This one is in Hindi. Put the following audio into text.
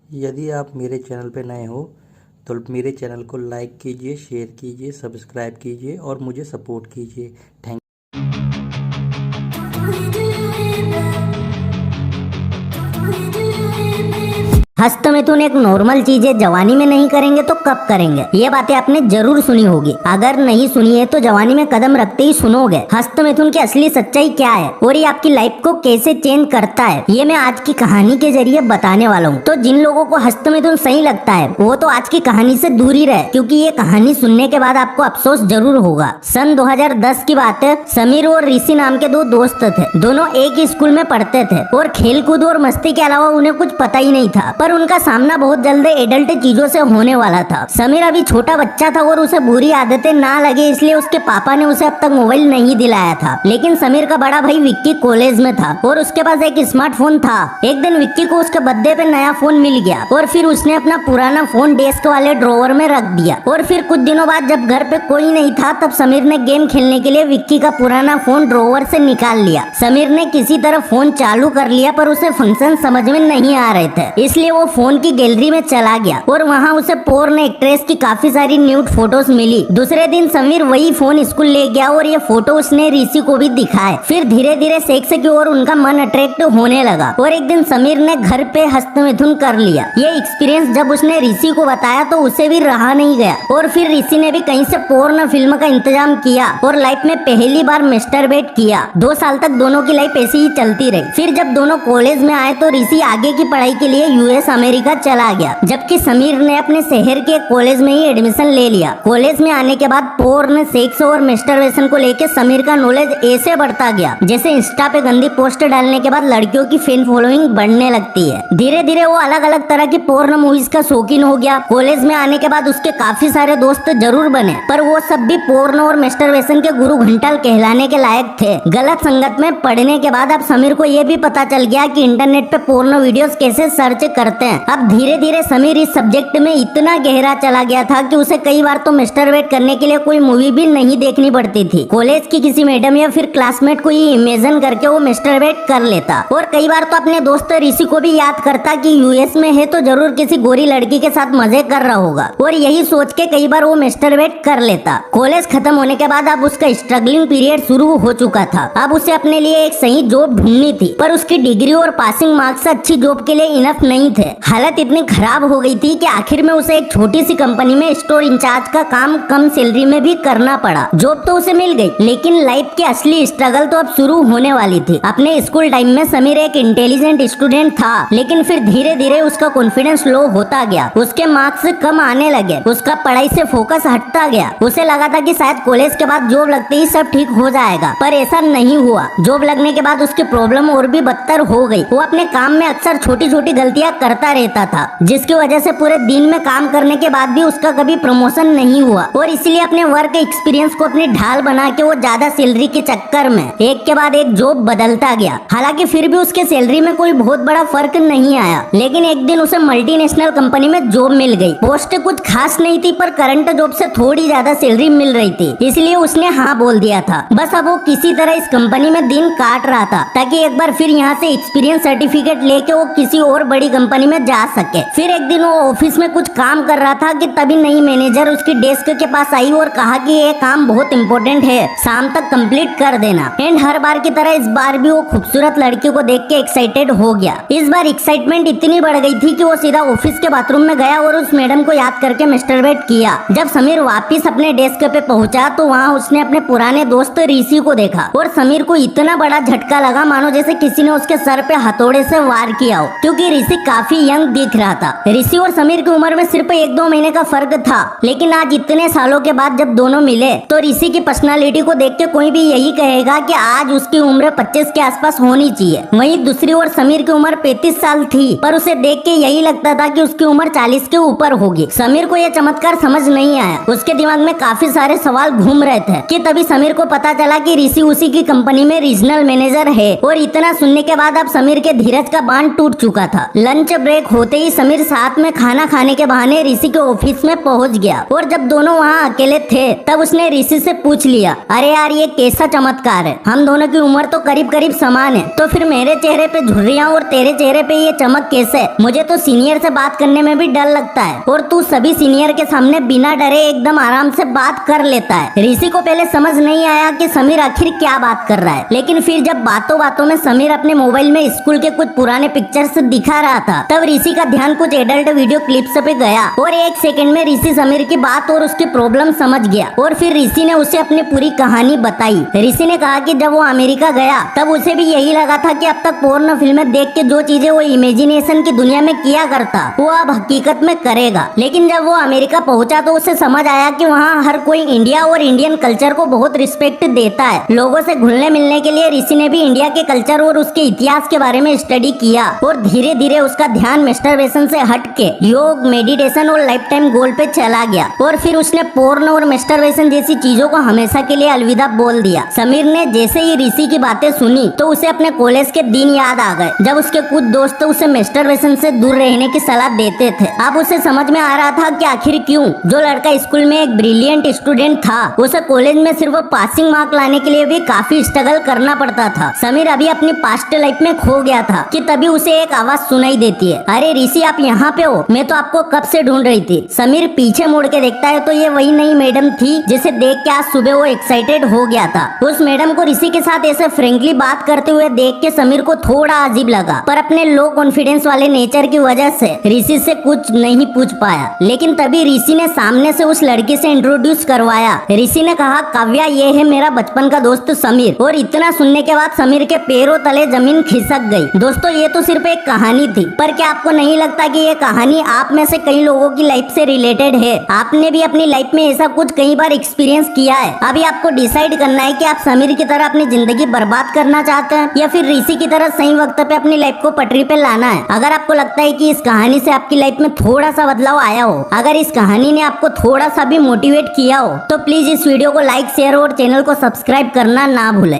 यदि आप मेरे चैनल पर नए हो तो मेरे चैनल को लाइक कीजिए, शेयर कीजिए, सब्सक्राइब कीजिए और मुझे सपोर्ट कीजिए। थैंक हस्तमैथुन एक नॉर्मल चीज है, जवानी में नहीं करेंगे तो कब करेंगे? ये बातें आपने जरूर सुनी होगी। अगर नहीं सुनी है तो जवानी में कदम रखते ही सुनोगे। हस्तमैथुन की असली सच्चाई क्या है और ये आपकी लाइफ को कैसे चेंज करता है, ये मैं आज की कहानी के जरिए बताने वाला हूँ। तो जिन लोगों को हस्तमैथुन सही लगता है वो तो आज की कहानी से दूर ही रहे, क्योंकि ये कहानी सुनने के बाद आपको अफसोस जरूर होगा। सन 2010 की बात है। समीर और ऋषि नाम के दो दोस्त थे। दोनों एक ही स्कूल में पढ़ते थे और खेल कूद और मस्ती के अलावा उन्हें कुछ पता ही नहीं था। पर उनका सामना बहुत जल्द एडल्ट चीजों से होने वाला था। समीर अभी छोटा बच्चा था और उसे बुरी आदतें ना लगे इसलिए उसके पापा ने उसे अब तक मोबाइल नहीं दिलाया था। लेकिन समीर का बड़ा भाई विक्की कॉलेज में था और उसके पास एक स्मार्टफोन था। एक दिन विक्की को उसके बर्थडे पे नया फोन मिल गया और फिर उसने अपना पुराना फोन डेस्क वाले ड्रॉवर में रख दिया। और फिर कुछ दिनों बाद जब घर पे कोई नहीं था तब समीर ने गेम खेलने के लिए विक्की का पुराना फोन ड्रॉवर से निकाल लिया। समीर ने किसी तरह फोन चालू कर लिया पर उसे फंक्शन समझ में नहीं आ रहे थे, इसलिए वो फोन की गैलरी में चला गया और वहाँ उसे पोर्न एक्ट्रेस की काफी सारी न्यूड फोटोज मिली। दूसरे दिन समीर वही फोन स्कूल ले गया और ये फोटो उसने ऋषि को भी दिखाए। फिर धीरे धीरे सेक्स की ओर उनका मन अट्रैक्ट होने लगा और एक दिन समीर ने घर पे हस्तमैथुन कर लिया। ये एक्सपीरियंस जब उसने ऋषि को बताया तो उसे भी रहा नहीं गया और फिर ऋषि ने भी कहीं से पोर्न फिल्म का इंतजाम किया और लाइफ में पहली बार मास्टरबेट किया। 2 साल तक दोनों की लाइफ ऐसी ही चलती रही। फिर जब दोनों कॉलेज में आए तो ऋषि आगे की पढ़ाई के लिए यूएस अमेरिका चला गया, जबकि समीर ने अपने शहर के कॉलेज में ही एडमिशन ले लिया। कॉलेज में आने के बाद पोर्न, सेक्स और मास्टरबेशन को लेके समीर का नॉलेज ऐसे बढ़ता गया जैसे इंस्टा पे गंदी पोस्ट डालने के बाद लड़कियों की फैन फॉलोइंग बढ़ने लगती है। धीरे धीरे वो अलग अलग तरह की पोर्न मूवीज का शौकीन हो गया। कॉलेज में आने के बाद उसके काफी सारे दोस्त जरूर बने पर वो सब भी पोर्न और मास्टरबेशन के गुरु घंटाल कहलाने के लायक थे। गलत संगत में पढ़ने के बाद अब समीर को ये भी पता चल गया कि इंटरनेट पे पोर्न वीडियोस कैसे सर्च करते हैं। अब धीरे धीरे समीर इस सब्जेक्ट में इतना गहरा चला गया था कि उसे कई बार तो मास्टरबेट करने के लिए कोई मूवी भी नहीं देखनी पड़ती थी। कॉलेज की किसी मैडम या फिर क्लासमेट को ही इमेजिन करके वो मास्टरबेट कर लेता और कई बार तो अपने दोस्त ऋषि को भी याद करता कि यूएस में है तो जरूर किसी गोरी लड़की के साथ मजे कर रहा होगा और यही सोच के कई बार वो मास्टरबेट कर लेता। कॉलेज खत्म होने के बाद अब उसका स्ट्रगलिंग पीरियड शुरू हो चुका था। अब उसे अपने लिए एक सही जॉब ढूंढनी थी पर उसकी डिग्री और पासिंग मार्क्स अच्छी जॉब के लिए इनफ नहीं थे। हालत इतनी खराब हो गई थी कि आखिर में उसे एक छोटी सी कंपनी में स्टोर इंचार्ज का काम कम सैलरी में भी करना पड़ा। जॉब तो उसे मिल गई लेकिन लाइफ की असली स्ट्रगल तो अब शुरू होने वाली थी। अपने स्कूल टाइम में समीर एक इंटेलिजेंट स्टूडेंट था लेकिन फिर धीरे धीरे उसका कॉन्फिडेंस लो होता गया। उसके मार्क्स कम आने लगे, उसका पढ़ाई से फोकस हटता गया। उसे लगा था कि शायद कॉलेज के बाद जॉब लगते ही सब ठीक हो जाएगा पर ऐसा नहीं हुआ। जॉब लगने के बाद उसकी प्रॉब्लम और भी बदतर हो गई। वो अपने काम में अक्सर छोटी छोटी गलतियां करता रहता था जिसकी वजह से पूरे दिन में काम करने के बाद भी उसका कभी प्रमोशन नहीं हुआ और इसलिए अपने वर्क एक्सपीरियंस को अपनी ढाल बना के वो ज्यादा सैलरी के चक्कर में एक के बाद एक जॉब बदलता गया। हालांकि फिर भी उसके सैलरी में कोई बहुत बड़ा फर्क नहीं आया। लेकिन एक दिन उसे मल्टीनेशनल कंपनी में जॉब मिल गई। पोस्ट कुछ खास नहीं थी पर करंट जॉब से थोड़ी ज्यादा सैलरी मिल रही थी, इसलिए उसने हाँ बोल दिया था। बस अब वो किसी तरह इस कंपनी में दिन काट रहा था ताकि एक बार फिर यहाँ से एक्सपीरियंस सर्टिफिकेट लेके वो किसी और बड़ी कंपनी में जा सके। फिर एक दिन वो ऑफिस में कुछ काम कर रहा था कि तभी नई मैनेजर उसकी डेस्क के पास आई और कहा कि ये काम बहुत इम्पोर्टेंट है, शाम तक कंप्लीट कर देना। एंड हर बार की तरह इस बार भी वो खूबसूरत लड़की को देख के एक्साइटेड हो गया। इस बार एक्साइटमेंट इतनी बढ़ गई थी कि वो सीधा ऑफिस के बाथरूम में गया और उस मैडम को याद करके मास्टरबेट किया। जब समीर वापिस अपने डेस्क पे पहुंचा तो वहाँ उसने अपने पुराने दोस्त ऋषि को देखा और समीर को इतना बड़ा झटका लगा मानो जैसे किसी ने उसके सर पे हथौड़े से वार किया हो, क्योंकि ऋषि काफी यंग दिख रहा था। ऋषि और समीर की उम्र में सिर्फ 1-2 महीने का फर्क था लेकिन आज इतने सालों के बाद जब दोनों मिले तो ऋषि की पर्सनालिटी को देख के कोई भी यही कहेगा कि आज उसकी उम्र 25 के आसपास होनी चाहिए। वहीं दूसरी ओर समीर की उम्र 35 साल थी पर उसे देख के यही लगता था कि उसकी उम्र 40 के ऊपर होगी। समीर को यह चमत्कार समझ नहीं आया। उसके दिमाग में काफी सारे सवाल घूम रहे थे कि तभी समीर को पता चला कि ऋषि उसी की कंपनी में रीजनल मैनेजर है और इतना सुनने के बाद अब समीर के धीरज का बांध टूट चुका था। लंच ब्रेक होते ही समीर साथ में खाना खाने के बहाने ऋषि के ऑफिस में पहुंच गया और जब दोनों वहां अकेले थे तब उसने ऋषि से पूछ लिया, अरे यार ये कैसा चमत्कार है, हम दोनों की उम्र तो करीब करीब समान है, तो फिर मेरे चेहरे पे झुर्रियां और तेरे चेहरे पे ये चमक कैसे? मुझे तो सीनियर से बात करने में भी डर लगता है और तू सभी सीनियर के सामने बिना डरे एकदम आराम से बात कर लेता है। ऋषि को पहले समझ नहीं आया कि समीर आखिर क्या बात कर रहा है, लेकिन फिर जब बातों बातों में समीर अपने मोबाइल में स्कूल के कुछ पुराने पिक्चर्स दिखा रहा था तब ऋषि का ध्यान कुछ एडल्ट वीडियो क्लिप्स पे गया और एक सेकंड में ऋषि समीर की बात और उसकी प्रॉब्लम समझ गया और फिर ऋषि ने उसे अपनी पूरी कहानी बताई। ऋषि ने कहा कि जब वो अमेरिका गया तब उसे भी यही लगा था कि अब तक पोर्नो फिल्में देख के जो चीजें वो इमेजिनेशन की दुनिया में किया करता वो अब हकीकत में करेगा, लेकिन जब वो अमेरिका पहुंचा तो उसे समझ आया कि वहाँ हर कोई इंडिया और इंडियन कल्चर को बहुत रिस्पेक्ट देता है। लोगों से घुलने मिलने के लिए ऋषि ने भी इंडिया के कल्चर और उसके इतिहास के बारे में स्टडी किया और धीरे धीरे उसका ध्यान मैस्टरबेशन से हट के योग, मेडिटेशन और लाइफ टाइम गोल पे चला गया और फिर उसने पोर्न और मैस्टरबेशन जैसी चीजों को हमेशा के लिए अलविदा बोल दिया। समीर ने जैसे ही ऋषि की बातें सुनी तो उसे अपने कॉलेज के दिन याद आ गए जब उसके कुछ दोस्त उसे मैस्टरबेशन से दूर रहने की सलाह देते थे। अब उसे समझ में आ रहा था कि आखिर क्यों जो लड़का स्कूल में एक ब्रिलियंट स्टूडेंट था उसे कॉलेज में सिर्फ पासिंग मार्क लाने के लिए भी काफी स्ट्रगल करना पड़ता था। समीर अभी अपनी पास्ट लाइफ में खो गया था कि तभी उसे एक आवाज सुनाई देती है, अरे ऋषि आप यहाँ पे हो, मैं तो आपको कब से ढूंढ रही थी। समीर पीछे मुड़ के देखता है तो ये वही नई मैडम थी जिसे देख के आज सुबह वो एक्साइटेड हो गया था। उस मैडम को ऋषि के साथ ऐसे फ्रेंकली बात करते हुए देख के समीर को थोड़ा अजीब लगा, पर अपने लो कॉन्फिडेंस वाले नेचर की वजह से ऋषि से कुछ नहीं पूछ पाया। लेकिन तभी ऋषि ने सामने से उस लड़की से इंट्रोड्यूस करवाया। ऋषि ने कहा, काव्या ये है मेरा बचपन का दोस्त समीर। और इतना सुनने के बाद समीर के पैरों तले जमीन खिसक गई। दोस्तों ये तो सिर्फ एक कहानी थी, पर क्या आपको नहीं लगता कि ये कहानी आप में से कई लोगों की लाइफ से रिलेटेड है? आपने भी अपनी लाइफ में ऐसा कुछ कई बार एक्सपीरियंस किया है। अभी आपको डिसाइड करना है कि आप समीर की तरह अपनी जिंदगी बर्बाद करना चाहते हैं या फिर ऋषि की तरह सही वक्त पे अपनी लाइफ को पटरी पे लाना है। अगर आपको लगता है कि इस कहानी से आपकी लाइफ में थोड़ा सा बदलाव आया हो, अगर इस कहानी ने आपको थोड़ा सा भी मोटिवेट किया हो, तो प्लीज इस वीडियो को लाइक, शेयर और चैनल को सब्सक्राइब करना ना भूलें।